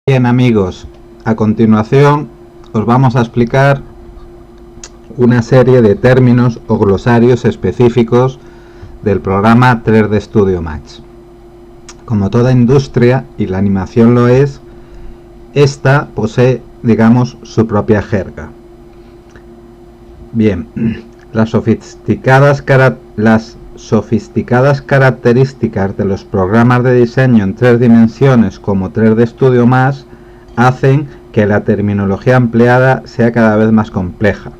Bien amigos, a continuación os vamos a explicar una serie de términos o glosarios específicos del programa 3D Studio Max. Como toda industria, y la animación lo es, esta posee, digamos, su propia jerga. Bien, las sofisticadas características de los programas de diseño en 3 dimensiones como 3D Studio Max hacen que la terminología empleada sea cada vez más compleja.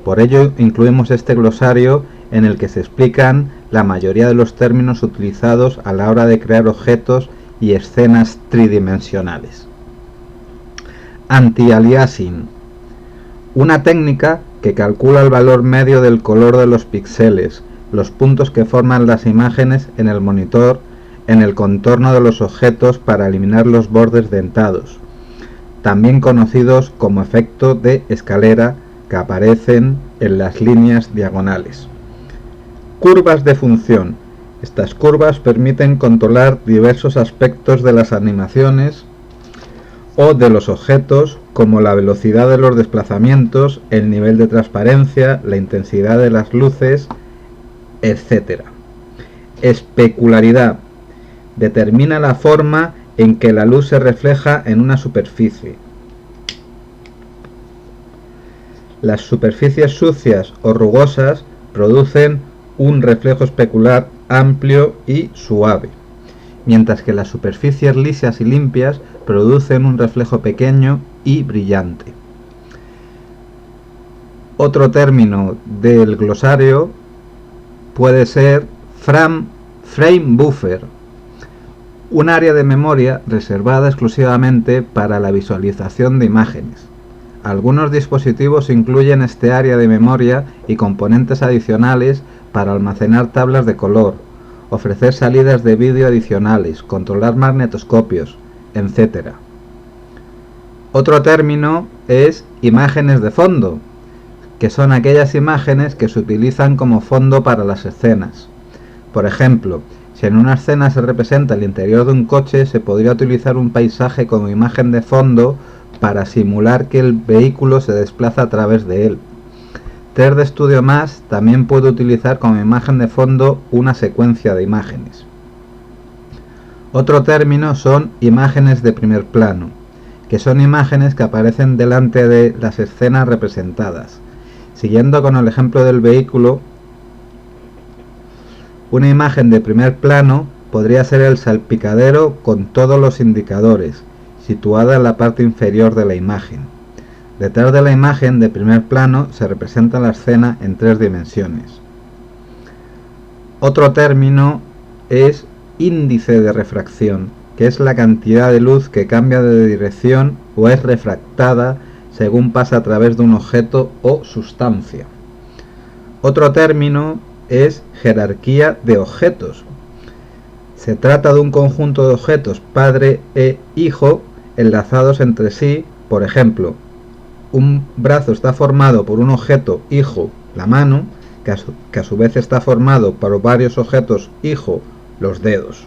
Por ello incluimos este glosario en el que se explican la mayoría de los términos utilizados a la hora de crear objetos y escenas tridimensionales. Anti-aliasing, una técnica que calcula el valor medio del color de los píxeles, los puntos que forman las imágenes en el monitor, en el contorno de los objetos para eliminar los bordes dentados, también conocidos como efecto de escalera, que aparecen en las líneas diagonales. Curvas de función. Estas curvas permiten controlar diversos aspectos de las animaciones o de los objetos, como la velocidad de los desplazamientos, el nivel de transparencia, la intensidad de las luces, etc. Especularidad. Determina la forma en que la luz se refleja en una superficie. Las superficies sucias o rugosas producen un reflejo especular amplio y suave, mientras que las superficies lisas y limpias producen un reflejo pequeño y brillante. Otro término del glosario puede ser frame buffer, un área de memoria reservada exclusivamente para la visualización de imágenes. Algunos dispositivos incluyen este área de memoria y componentes adicionales para almacenar tablas de color, ofrecer salidas de vídeo adicionales, controlar magnetoscopios, etc. Otro término es imágenes de fondo, que son aquellas imágenes que se utilizan como fondo para las escenas. Por ejemplo, si en una escena se representa el interior de un coche, se podría utilizar un paisaje como imagen de fondo para simular que el vehículo se desplaza a través de él. 3D Studio Max también puede utilizar como imagen de fondo una secuencia de imágenes. Otro término son imágenes de primer plano, que son imágenes que aparecen delante de las escenas representadas. Siguiendo con el ejemplo del vehículo, una imagen de primer plano podría ser el salpicadero con todos los indicadores, situada en la parte inferior de la imagen. Detrás de la imagen de primer plano se representa la escena en 3 dimensiones. Otro término es índice de refracción, que es la cantidad de luz que cambia de dirección o es refractada según pasa a través de un objeto o sustancia. Otro término es jerarquía de objetos. Se trata de un conjunto de objetos padre e hijo enlazados entre sí. Por ejemplo, un brazo está formado por un objeto hijo, la mano, que a su vez está formado por varios objetos hijo, los dedos.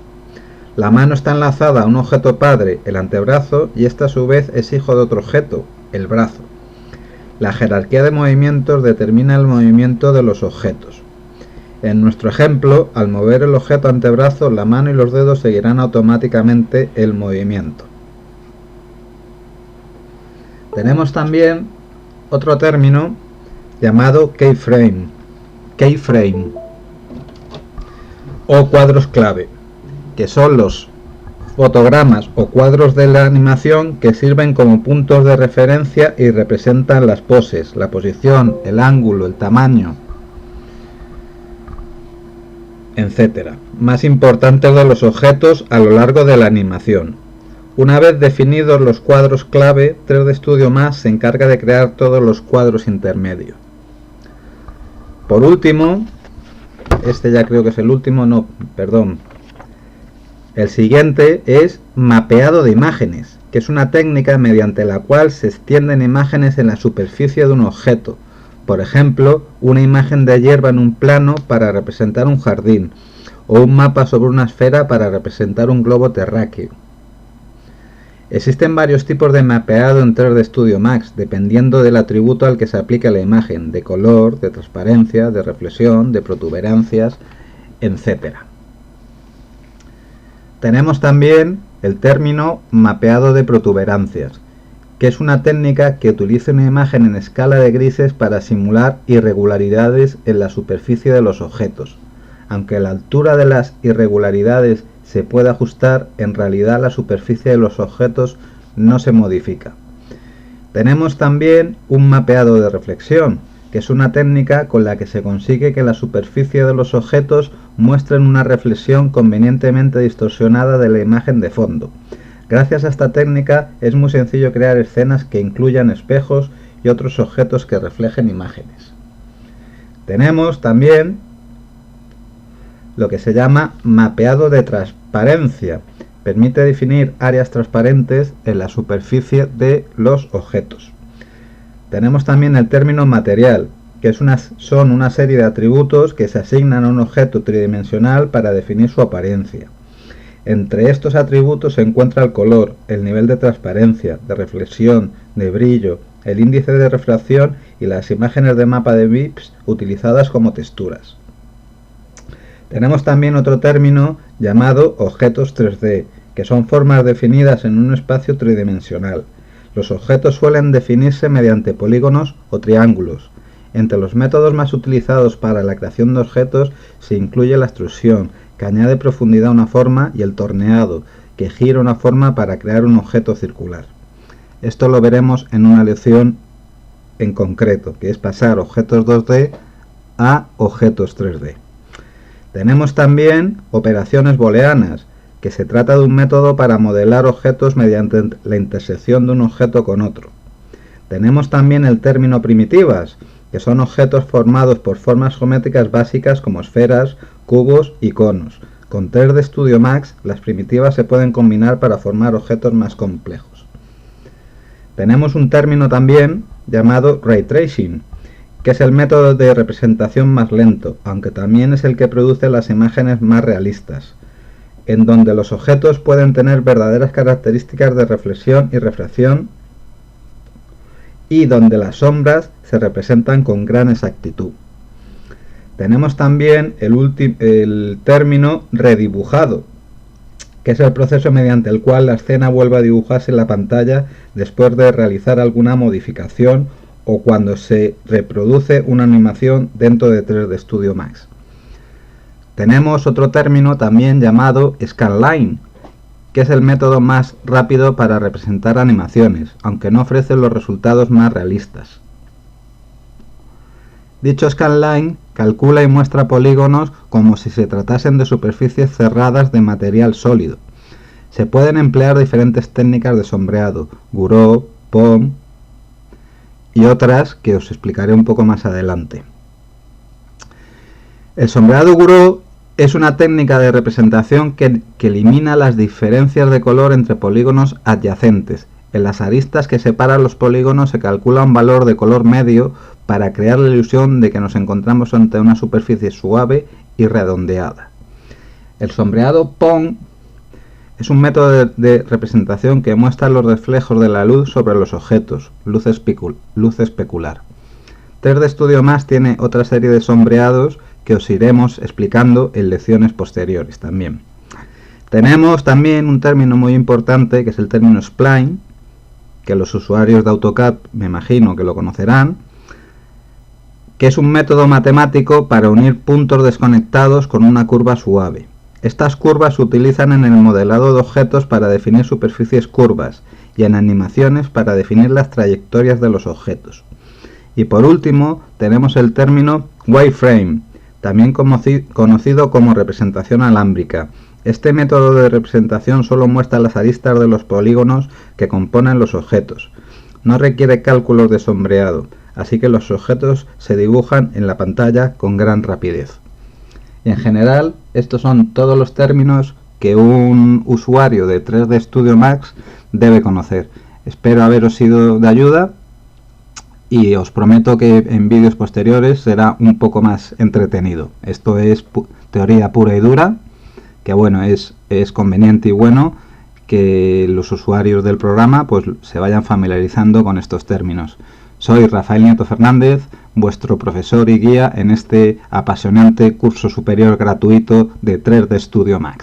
La mano está enlazada a un objeto padre, el antebrazo, y este a su vez es hijo de otro objeto, el brazo. La jerarquía de movimientos determina el movimiento de los objetos. En nuestro ejemplo, al mover el objeto antebrazo, la mano y los dedos seguirán automáticamente el movimiento. Tenemos también otro término llamado keyframe o cuadros clave, que son los fotogramas o cuadros de la animación que sirven como puntos de referencia y representan las poses, la posición, el ángulo, el tamaño, etc. más importantes de los objetos a lo largo de la animación. Una vez definidos los cuadros clave, 3D Studio Max se encarga de crear todos los cuadros intermedios. Por último, este ya creo que es el último, no, perdón. El siguiente es mapeado de imágenes, que es una técnica mediante la cual se extienden imágenes en la superficie de un objeto. Por ejemplo, una imagen de hierba en un plano para representar un jardín, o un mapa sobre una esfera para representar un globo terráqueo. Existen varios tipos de mapeado en 3D Studio Max, dependiendo del atributo al que se aplique la imagen, de color, de transparencia, de reflexión, de protuberancias, etc. Tenemos también el término mapeado de protuberancias, que es una técnica que utiliza una imagen en escala de grises para simular irregularidades en la superficie de los objetos. Aunque la altura de las irregularidades se puede ajustar, en realidad la superficie de los objetos no se modifica. Tenemos también un mapeado de reflexión, que es una técnica con la que se consigue que la superficie de los objetos muestren una reflexión convenientemente distorsionada de la imagen de fondo. Gracias a esta técnica es muy sencillo crear escenas que incluyan espejos y otros objetos que reflejen imágenes. Tenemos también lo que se llama mapeado de transparencia. Permite definir áreas transparentes en la superficie de los objetos. Tenemos también el término material, que son una serie de atributos que se asignan a un objeto tridimensional para definir su apariencia. Entre estos atributos se encuentra el color, el nivel de transparencia, de reflexión, de brillo, el índice de refracción y las imágenes de mapa de bits utilizadas como texturas. Tenemos también otro término llamado objetos 3D, que son formas definidas en un espacio tridimensional. Los objetos suelen definirse mediante polígonos o triángulos. Entre los métodos más utilizados para la creación de objetos se incluye la extrusión, que añade profundidad a una forma, y el torneado, que gira una forma para crear un objeto circular. Esto lo veremos en una lección en concreto, que es pasar objetos 2D a objetos 3D. Tenemos también operaciones booleanas, que se trata de un método para modelar objetos mediante la intersección de un objeto con otro. Tenemos también el término primitivas, que son objetos formados por formas geométricas básicas como esferas, cubos y conos. Con 3D Studio Max, las primitivas se pueden combinar para formar objetos más complejos. Tenemos un término también llamado Ray Tracing, que es el método de representación más lento, aunque también es el que produce las imágenes más realistas, en donde los objetos pueden tener verdaderas características de reflexión y refracción, y donde las sombras se representan con gran exactitud. Tenemos también el término redibujado, que es el proceso mediante el cual la escena vuelve a dibujarse en la pantalla después de realizar alguna modificación o cuando se reproduce una animación dentro de 3D Studio Max. Tenemos otro término también llamado scanline, que es el método más rápido para representar animaciones, aunque no ofrece los resultados más realistas. Dicho scanline calcula y muestra polígonos como si se tratasen de superficies cerradas de material sólido. Se pueden emplear diferentes técnicas de sombreado, Gouraud, POM y otras que os explicaré un poco más adelante. El sombreado Gouraud es una técnica de representación que elimina las diferencias de color entre polígonos adyacentes. En las aristas que separan los polígonos se calcula un valor de color medio para crear la ilusión de que nos encontramos ante una superficie suave y redondeada. El sombreado POM es un método de representación que muestra los reflejos de la luz sobre los objetos, luz especular. 3D Studio Max tiene otra serie de sombreados que os iremos explicando en lecciones posteriores también. Tenemos también un término muy importante que es el término spline, que los usuarios de AutoCAD me imagino que lo conocerán, que es un método matemático para unir puntos desconectados con una curva suave. Estas curvas se utilizan en el modelado de objetos para definir superficies curvas y en animaciones para definir las trayectorias de los objetos. Y por último tenemos el término wireframe, también conocido como representación alámbrica. Este método de representación solo muestra las aristas de los polígonos que componen los objetos. No requiere cálculos de sombreado, así que los objetos se dibujan en la pantalla con gran rapidez. Y en general, estos son todos los términos que un usuario de 3D Studio Max debe conocer. Espero haberos sido de ayuda y os prometo que en vídeos posteriores será un poco más entretenido. Esto es teoría pura y dura, que bueno, es conveniente y bueno que los usuarios del programa pues se vayan familiarizando con estos términos. Soy Rafael Nieto Fernández, vuestro profesor y guía en este apasionante curso superior gratuito de 3D Studio Max.